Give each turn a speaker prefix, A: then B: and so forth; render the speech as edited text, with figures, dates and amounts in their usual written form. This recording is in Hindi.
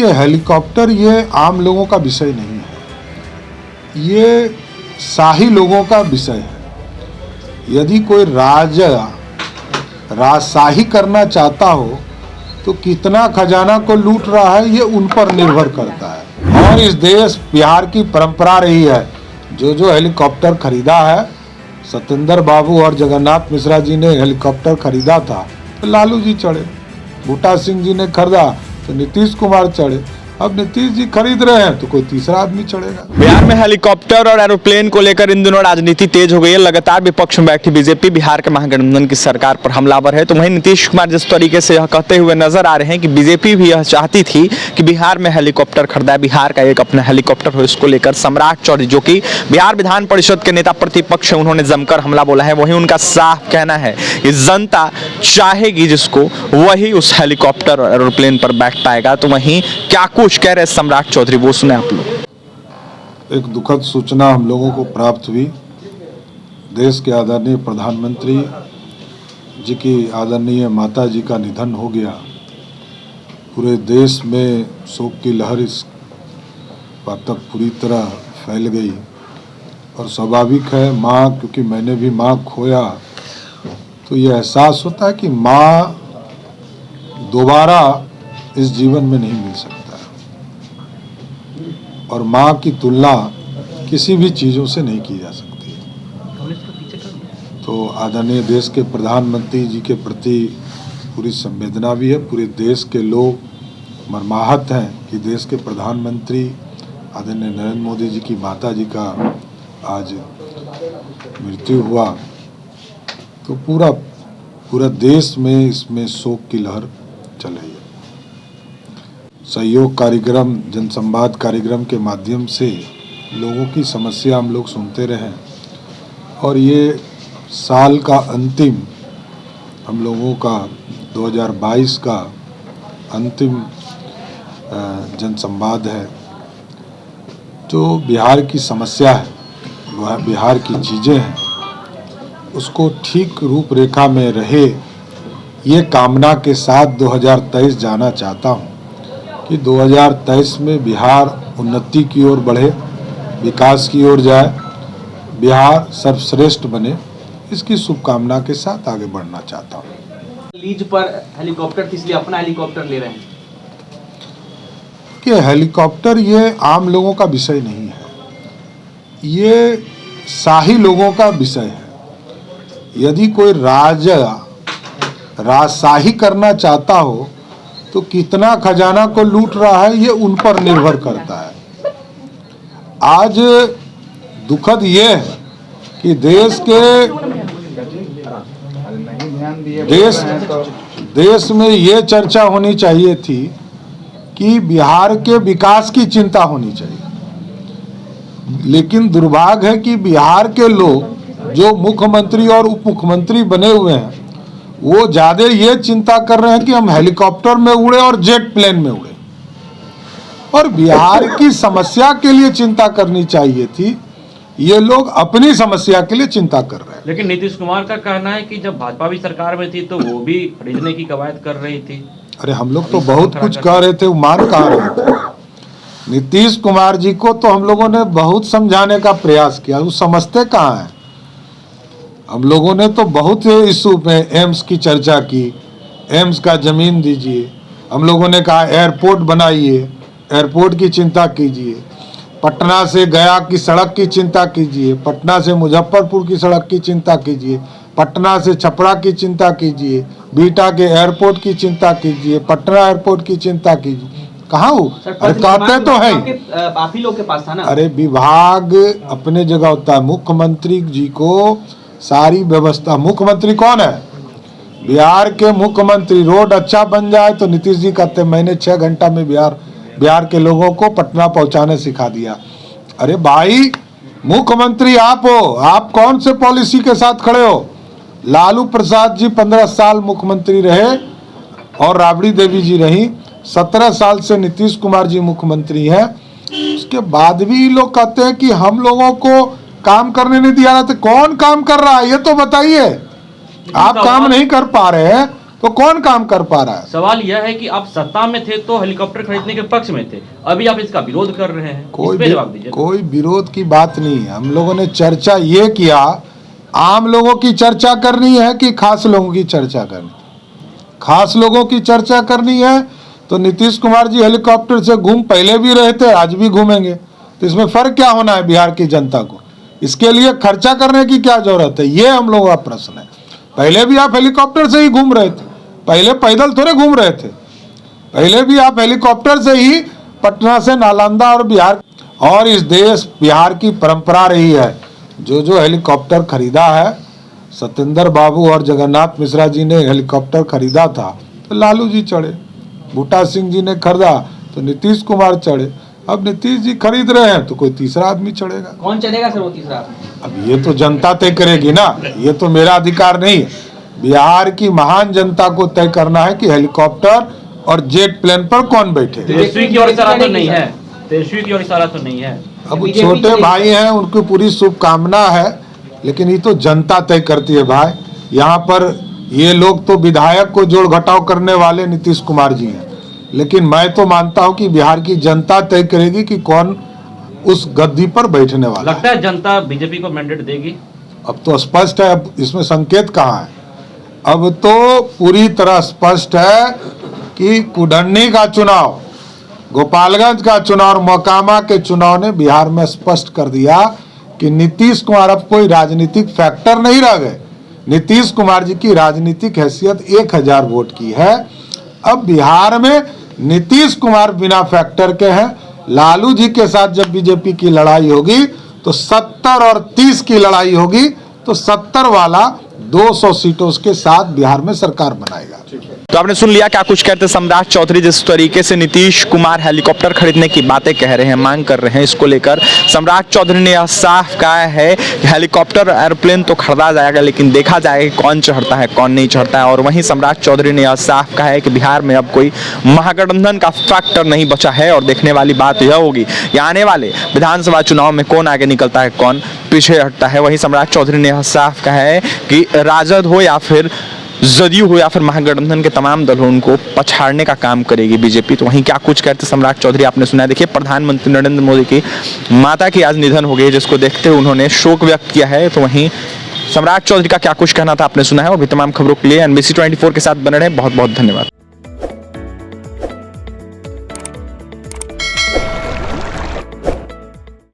A: कि हेलीकॉप्टर ये आम लोगों का विषय नहीं है, ये शाही लोगों का विषय है। यदि कोई राजशाही करना चाहता हो तो कितना खजाना को लूट रहा है ये उन पर निर्भर करता है। और इस देश बिहार की परंपरा रही है, जो हेलीकॉप्टर खरीदा है, सत्येंद्र बाबू और जगन्नाथ मिश्रा जी ने हेलीकॉप्टर खरीदा था तो लालू जी चढ़े, बूटा सिंह जी ने खरीदा तो नीतीश कुमार चढ़े, अब नीतीश जी खरीद रहे हैं तो कोई तीसरा आदमी चढ़ेगा।
B: बिहार में हेलीकॉप्टर और एरोप्लेन को लेकर इन दिनों राजनीति तेज हो गई है। लगातार विपक्ष में बैठी बीजेपी बिहार के महागठबंधन की सरकार पर हमलावर है, तो वहीं नीतीश कुमार जिस तरीके से यह कहते हुए नजर आ रहे हैं कि बीजेपी भी यह चाहती थी कि बिहार में हेलीकॉप्टर खरीदा, बिहार का एक अपना हेलीकॉप्टर हो, इसको लेकर सम्राट चौधरी जो कि बिहार विधान परिषद के नेता प्रतिपक्ष है, उन्होंने जमकर हमला बोला है। वहीं उनका साफ कहना है कि जनता चाहेगी जिसको वही उस हेलीकॉप्टर और एरोप्लेन पर बैठ पाएगा। तो वहीं क्या कुछ कह रहे सम्राट चौधरी, वो सुने आप लोग।
A: एक दुखद सूचना हम लोगों को प्राप्त हुई। देश के आदरणीय प्रधानमंत्री जी की आदरणीय माता जी का निधन हो गया। पूरे देश में शोक की लहर इस बात तक पूरी तरह फैल गई और स्वाभाविक है माँ, क्योंकि मैंने भी माँ खोया तो ये एहसास होता है कि माँ दोबारा इस जीवन में नहीं मिल सकता और माँ की तुलना किसी भी चीज़ों से नहीं की जा सकती। तो आदरणीय देश के प्रधानमंत्री जी के प्रति पूरी संवेदना भी है। पूरे देश के लोग मर्माहत हैं कि देश के प्रधानमंत्री आदरणीय नरेंद्र मोदी जी की माता जी का आज मृत्यु हुआ। तो पूरा देश में इसमें शोक की लहर चल रही है। सहयोग कार्यक्रम, जनसंवाद कार्यक्रम के माध्यम से लोगों की समस्या हम लोग सुनते रहे और ये साल का अंतिम हम लोगों का 2022 का अंतिम जनसंवाद है। जो बिहार की समस्या है, बिहार की चीज़ें हैं, उसको ठीक रूपरेखा में रहे ये कामना के साथ 2023 जाना चाहता हूँ कि 2023 में बिहार उन्नति की ओर बढ़े, विकास की ओर जाए, बिहार सर्वश्रेष्ठ बने, इसकी शुभकामना के साथ आगे बढ़ना चाहता हूँ।
C: लीज पर हेलीकॉप्टर थी इसलिए अपना हेलीकॉप्टर ले रहे हैं
A: कि हेलीकॉप्टर ये आम लोगों का विषय नहीं है, ये शाही लोगों का विषय है। यदि कोई राजशाही करना चाहता हो तो कितना खजाना को लूट रहा है ये उन पर निर्भर करता है। आज दुखद ये है कि देश में ये चर्चा होनी चाहिए थी कि बिहार के विकास की चिंता होनी चाहिए, लेकिन दुर्भाग्य है कि बिहार के लोग जो मुख्यमंत्री और उप मुख्यमंत्री बने हुए हैं वो ज्यादा ये चिंता कर रहे हैं कि हम हेलीकॉप्टर में उड़े और जेट प्लेन में उड़े, और बिहार की समस्या के लिए चिंता करनी चाहिए थी। ये लोग अपनी समस्या के लिए चिंता कर रहे हैं।
D: लेकिन नीतीश कुमार का कहना है कि जब भाजपा भी सरकार में थी तो वो भी खरीदने की कवायद कर रही थी।
A: अरे हम लोग तो बहुत कुछ कह रहे थे, वो मान कहाँ रहे थे। नीतीश कुमार जी को तो हम लोगों ने बहुत समझाने का प्रयास किया, वो समझते कहाँ हैं। हम लोगों ने तो बहुत इशू में एम्स की चर्चा की, एम्स का जमीन दीजिए, हम लोगों ने कहा एयरपोर्ट बनाइए, एयरपोर्ट की चिंता कीजिए, पटना से गया की सड़क की चिंता कीजिए, पटना से मुजफ्फरपुर की सड़क की चिंता कीजिए, पटना से छपरा की चिंता कीजिए, बीटा के एयरपोर्ट की चिंता कीजिए, पटना एयरपोर्ट की चिंता कीजिए। कहाँ हो? अरे कहते तो है
C: आप ही लोग के पास था ना।
A: अरे विभाग अपने जगह होता है, मुख्यमंत्री जी को सारी व्यवस्था, मुख्यमंत्री कौन है? बिहार के मुख्यमंत्री। रोड अच्छा बन जाए तो नीतीश जी कहते मैंने 6 घंटा में बिहार के लोगों को पटना पहुंचाने सिखा दिया। अरे भाई मुख्यमंत्री आप हो, आप कौन से पॉलिसी के साथ खड़े हो? लालू प्रसाद जी 15 साल मुख्यमंत्री रहे और राबड़ी देवी जी रही, 17 साल से नीतीश कुमार जी मुख्यमंत्री हैं। उसके बाद भी लोग कहते हैं कि हम लोगों को काम करने नहीं दिया। तो कौन काम कर रहा है ये तो बताइए। आप काम नहीं कर पा रहे हैं तो कौन काम कर पा रहा है?
D: सवाल यह है कि आप सत्ता में थे तो हेलीकॉप्टर खरीदने के पक्ष में थे, अभी आप इसका विरोध कर रहे हैं, इस पे जवाब दीजिए।
A: कोई विरोध की बात नहीं है। हम लोगों ने चर्चा ये किया, आम लोगों की चर्चा करनी है कि खास लोगों की चर्चा करनी? खास लोगों की चर्चा करनी है तो नीतीश कुमार जी हेलीकॉप्टर से घूम पहले भी रहे थे, आज भी घूमेंगे, तो इसमें फर्क क्या होना है बिहार की जनता को? इसके लिए खर्चा करने की क्या जरूरत है, ये हम लोगों का प्रश्न है। पहले भी आप हेलीकॉप्टर से ही घूम रहे थे, पहले पैदल थोड़े घूम रहे थे, पहले भी आप हेलीकॉप्टर से ही पटना से नालंदा और बिहार, और इस देश बिहार की परंपरा रही है, जो जो हेलीकॉप्टर खरीदा है, सत्येंद्र बाबू और जगन्नाथ मिश्रा जी ने हेलीकॉप्टर खरीदा था तो लालू जी चढ़े, बूटा सिंह जी ने खरीदा तो नीतीश कुमार चढ़े, अब नीतीश जी खरीद रहे हैं तो कोई तीसरा आदमी चढ़ेगा।
C: कौन चलेगा सर वो तीसरा?
A: अब ये तो जनता तय करेगी ना, ये तो मेरा अधिकार नहीं है। बिहार की महान जनता को तय करना है कि हेलीकॉप्टर और जेट प्लेन पर कौन बैठे।
D: तेजस्वी की ओर इशारा तो नहीं है, तेजस्वी की ओर इशारा तो नहीं है।
A: अब छोटे भाई हैं, उनको पूरी शुभकामना है, लेकिन ये तो जनता तय करती है भाई। यहाँ पर ये लोग तो विधायक को जोड़ घटाव करने वाले नीतीश कुमार जी हैं, लेकिन मैं तो मानता हूँ कि बिहार की जनता तय करेगी कि कौन उस गद्दी पर बैठने वाला।
D: लगता है जनता बीजेपी को मैंडेट देगी?
A: अब तो स्पष्ट है, अब इसमें संकेत कहाँ है? अब तो पूरी तरह स्पष्ट है कि कुडन्नी का चुनाव, गोपालगंज का चुनाव और मोकामा के चुनाव ने बिहार में स्पष्ट कर दिया कि नीतीश कुमार अब कोई राजनीतिक फैक्टर नहीं रह गए। नीतीश कुमार जी की राजनीतिक हैसियत 1000 वोट की है। अब बिहार में नीतीश कुमार बिना फैक्टर के हैं। लालू जी के साथ जब बीजेपी की लड़ाई होगी तो 70 और 30 की लड़ाई होगी, तो 70 वाला 200 सीटों के साथ बिहार में सरकार बनाएगा।
B: तो आपने सुन लिया क्या कुछ कहते सम्राट चौधरी। जिस तरीके से नीतीश कुमार हेलीकॉप्टर खरीदने की बातें कह रहे हैं, मांग कर रहे हैं, इसको लेकर सम्राट चौधरी ने यह साफ कहा है कि हेलीकॉप्टर एयरप्लेन तो खरीदा जाएगा, लेकिन देखा जाएगा कौन चढ़ता है कौन नहीं चढ़ता है। और वहीं सम्राट चौधरी ने यह साफ कहा है कि बिहार में अब कोई महागठबंधन का फैक्टर नहीं बचा है और देखने वाली बात यह होगी कि आने वाले विधानसभा चुनाव में कौन आगे निकलता है कौन पीछे हटता है। वहीं सम्राट चौधरी ने यह साफ कहा है कि राजद हो या फिर जदयू हो या फिर महागठबंधन के तमाम दल हो, उनको पछाड़ने का काम करेगी बीजेपी। तो वहीं क्या कुछ कहते सम्राट चौधरी आपने सुना है। देखिए, प्रधानमंत्री नरेंद्र मोदी की माता की आज निधन हो गई, जिसको देखते हुए उन्होंने शोक व्यक्त किया है। तो वहीं सम्राट चौधरी का क्या कुछ कहना था आपने सुना है। और भी तमाम खबरों के लिए NBC 24 के साथ बने रहे। बहुत बहुत धन्यवाद।